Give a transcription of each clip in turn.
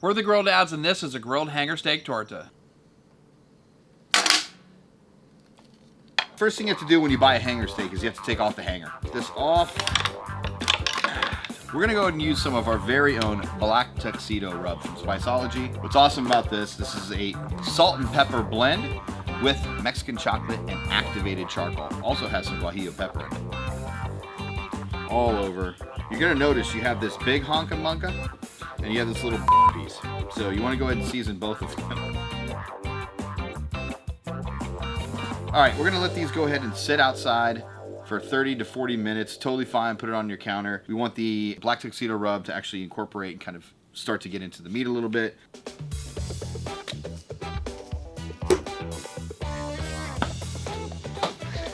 For the grilled ads, and this is a grilled hanger steak torta. First thing you have to do when you buy a hanger steak is you have to take off the hanger. This off. We're gonna go ahead and use some of our very own Black Tuxedo rub from Spiceology. What's awesome about this is a salt and pepper blend with Mexican chocolate and activated charcoal. Also has some guajillo pepper in it. All over. You're gonna notice you have this big honka monka and you have this little piece. So you wanna go ahead and season both of them. All right, we're gonna let these go ahead and sit outside for 30 to 40 minutes. Totally fine, put it on your counter. We want the Black Tuxedo rub to actually incorporate and kind of start to get into the meat a little bit.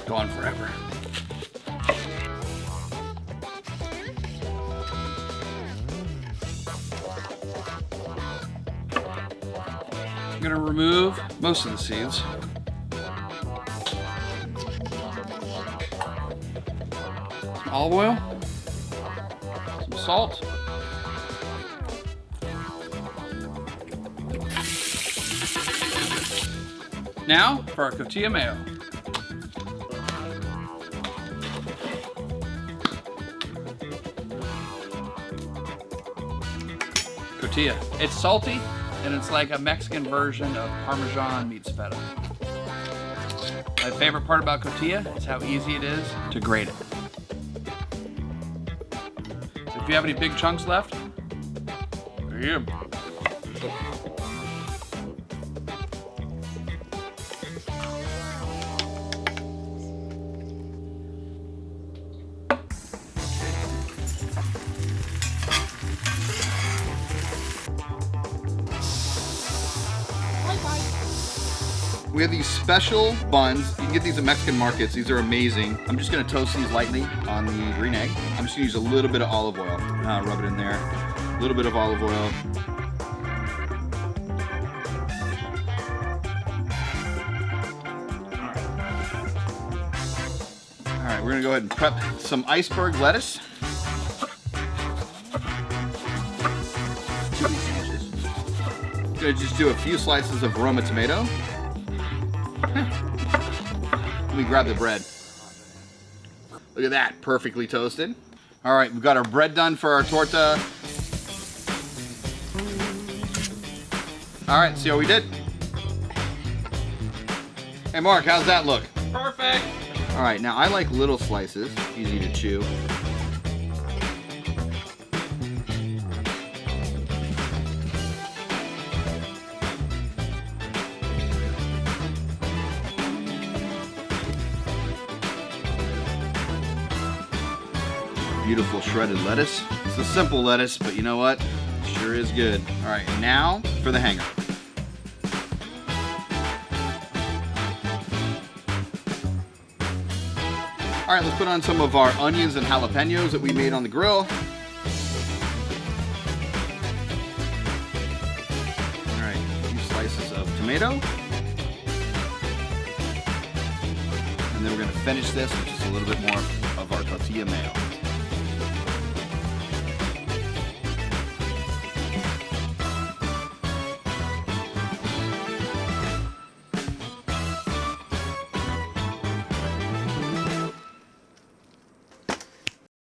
Go on forever. I'm gonna remove most of the seeds. Olive oil, some salt, now for our cotija mayo. Cotija. It's salty and it's like a Mexican version of Parmesan meets feta. My favorite part about cotija is how easy it is to grate it. If you have any big chunks left, there you go. We have these special buns. You can get these at Mexican markets. These are amazing. I'm just gonna toast these lightly on the green egg. I'm just gonna use a little bit of olive oil. Rub it in there. A little bit of olive oil. All right, we're gonna go ahead and prep some iceberg lettuce. 2 of these inches. Gonna just do a few slices of Roma tomato. Let me grab the bread. Look at that, perfectly toasted. All right, we've got our bread done for our torta. All right, see how we did? Hey Mark, how's that look? Perfect. All right, now I like little slices, easy to chew. Beautiful shredded lettuce. It's a simple lettuce, but you know what? It sure is good. All right, now for the hanger. All right, let's put on some of our onions and jalapenos that we made on the grill. All right, a few slices of tomato. And then we're gonna finish this with just a little bit more of our cotija mayo.